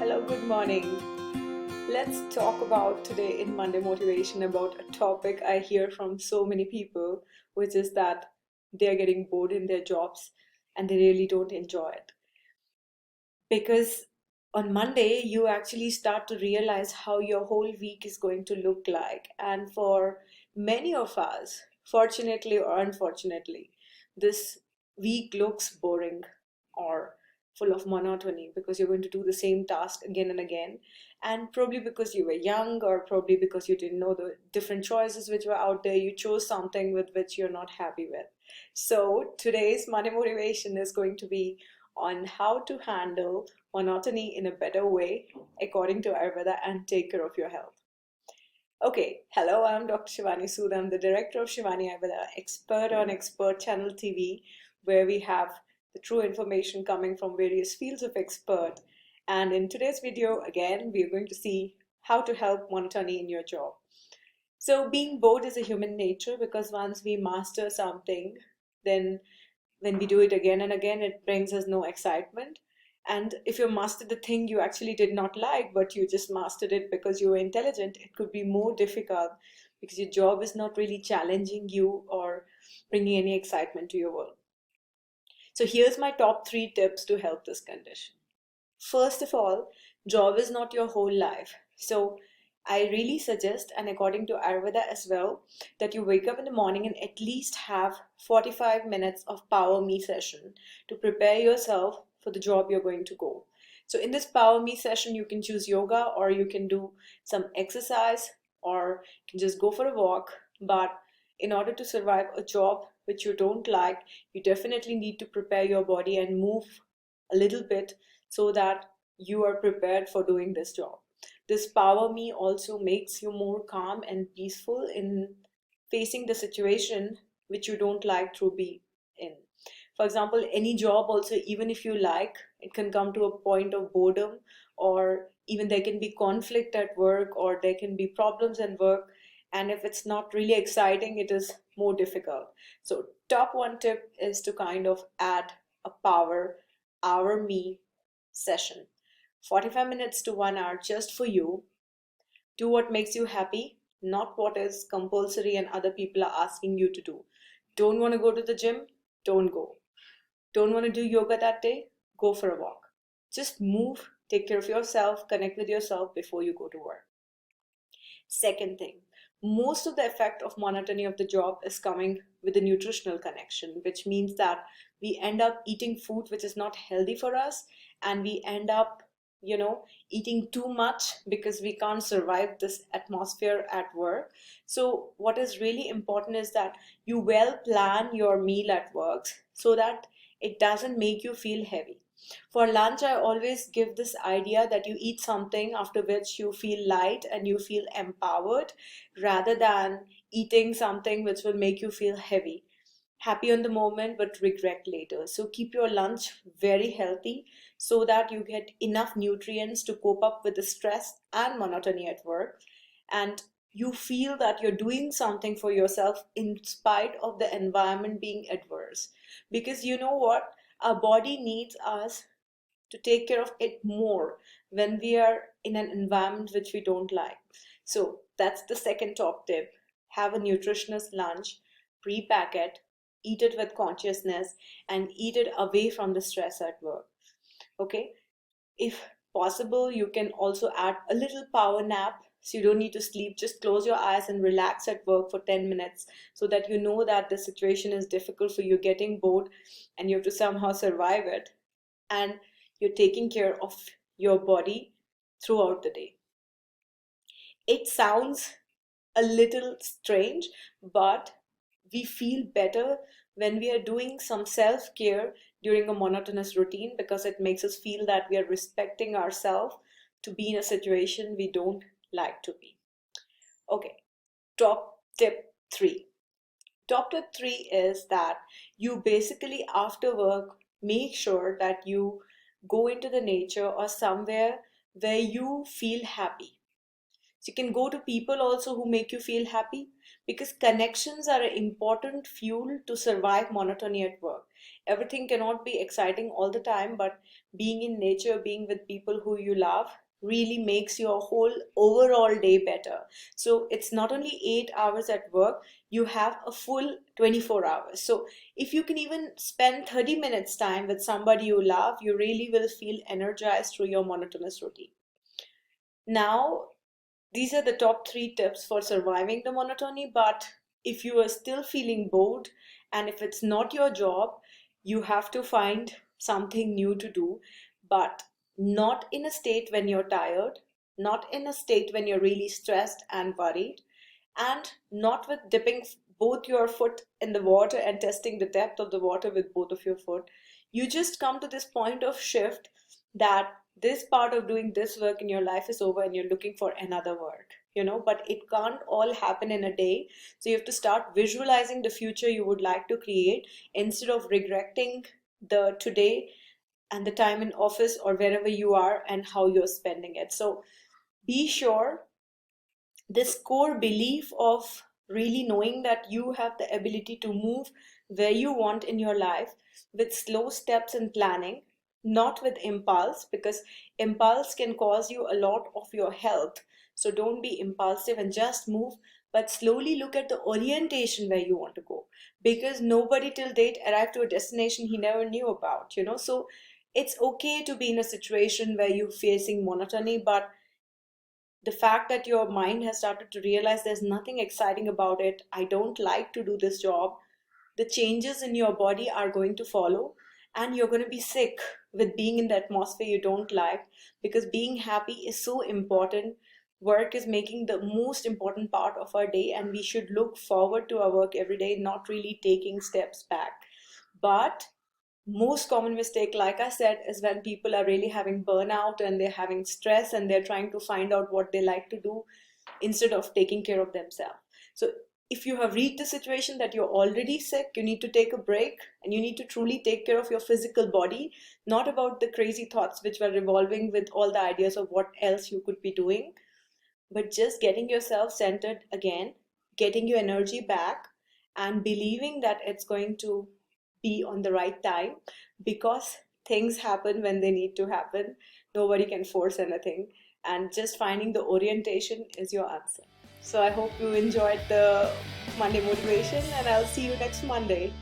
Hello, good morning. Let's talk about today in Monday Motivation about a topic I hear from so many people, which is that they're getting bored in their jobs and they really don't enjoy it. Because on Monday, you actually start to realize how your whole week is going to look like. And for many of us, fortunately or unfortunately, this week looks boring or full of monotony because you're going to do the same task again and again. And probably because you were young, or probably because you didn't know the different choices which were out there, you chose something with which you're not happy with. So today's Monday motivation is going to be on how to handle monotony in a better way according to Ayurveda and take care of your health. Okay, hello, I'm Dr. Shivani Sood. I'm the director of Shivani Ayurveda, expert on Expert Channel TV, where we have the true information coming from various fields of expert. And in today's video, again, we are going to see how to help monotony in your job. So being bored is a human nature because once we master something, then when we do it again and again, it brings us no excitement. And if you mastered the thing you actually did not like, but you just mastered it because you were intelligent, it could be more difficult because your job is not really challenging you or bringing any excitement to your work. So here's my top 3 tips to help this condition. First of all, job is not your whole life. So I really suggest, and according to Ayurveda as well, that you wake up in the morning and at least have 45 minutes of Power Me session to prepare yourself for the job you're going to go. So in this Power Me session, you can choose yoga or you can do some exercise or you can just go for a walk. But in order to survive a job which you don't like, you definitely need to prepare your body and move a little bit so that you are prepared for doing this job. This Power Me also makes you more calm and peaceful in facing the situation which you don't like to be in. For example, any job also, even if you like, it can come to a point of boredom, or even there can be conflict at work, or there can be problems in work. And if it's not really exciting, it is more difficult. So, top 1 tip is to kind of add a Power Me session. 45 minutes to 1 hour just for you. Do what makes you happy, not what is compulsory and other people are asking you to do. Don't want to go to the gym? Don't go. Don't want to do yoga that day? Go for a walk. Just move, take care of yourself, connect with yourself before you go to work. Second thing, most of the effect of monotony of the job is coming with the nutritional connection, which means that we end up eating food which is not healthy for us, and we end up, eating too much because we can't survive this atmosphere at work. So, what is really important is that you well plan your meal at work so that it doesn't make you feel heavy. For lunch, I always give this idea that you eat something after which you feel light and you feel empowered rather than eating something which will make you feel heavy. Happy on the moment but regret later. So keep your lunch very healthy so that you get enough nutrients to cope up with the stress and monotony at work. And you feel that you're doing something for yourself in spite of the environment being adverse. Because you know what? Our body needs us to take care of it more when we are in an environment which we don't like. So that's the second top tip. Have a nutritious lunch, pre-pack it, eat it with consciousness, and eat it away from the stress at work. Okay? If possible, you can also add a little power nap. So you don't need to sleep. Just close your eyes and relax at work for 10 minutes so that you know that the situation is difficult for you, getting bored, and you have to somehow survive it. And you're taking care of your body throughout the day. It sounds a little strange, but we feel better when we are doing some self care during a monotonous routine because it makes us feel that we are respecting ourselves to be in a situation we don't like to be. Okay, top tip 3. Top tip 3 is that you basically, after work, make sure that you go into the nature or somewhere where you feel happy. So you can go to people also who make you feel happy, because connections are an important fuel to survive monotony at work. Everything cannot be exciting all the time, but being in nature, being with people who you love, really makes your whole overall day better. So it's not only 8 hours at work, you have a full 24 hours. So if you can even spend 30 minutes time with somebody you love, you really will feel energized through your monotonous routine. Now, these are the top three tips for surviving the monotony. But if you are still feeling bored and if it's not your job, you have to find something new to do, but not in a state when you're tired, not in a state when you're really stressed and worried, and not with dipping both your foot in the water and testing the depth of the water with both of your foot. You just come to this point of shift that this part of doing this work in your life is over and you're looking for another work, but it can't all happen in a day. So you have to start visualizing the future you would like to create instead of regretting the today and the time in office or wherever you are and how you're spending it. So be sure this core belief of really knowing that you have the ability to move where you want in your life with slow steps and planning, not with impulse, because impulse can cause you a lot of your health. So don't be impulsive and just move, but slowly look at the orientation where you want to go, because nobody till date arrived to a destination he never knew about. So it's okay to be in a situation where you're facing monotony, but the fact that your mind has started to realize there's nothing exciting about it, I don't like to do this job, the changes in your body are going to follow, and you're going to be sick with being in the atmosphere you don't like, because being happy is so important. Work is making the most important part of our day, and we should look forward to our work every day, not really taking steps back. But most common mistake, like I said, is when people are really having burnout and they're having stress and they're trying to find out what they like to do instead of taking care of themselves. So if you have reached the situation that you're already sick, you need to take a break and you need to truly take care of your physical body, not about the crazy thoughts which were revolving with all the ideas of what else you could be doing, but just getting yourself centered again, getting your energy back, and believing that it's going to be on the right time, because things happen when they need to happen. Nobody can force anything, and just finding the orientation is your answer. So I hope you enjoyed the Monday motivation, and I'll see you next Monday.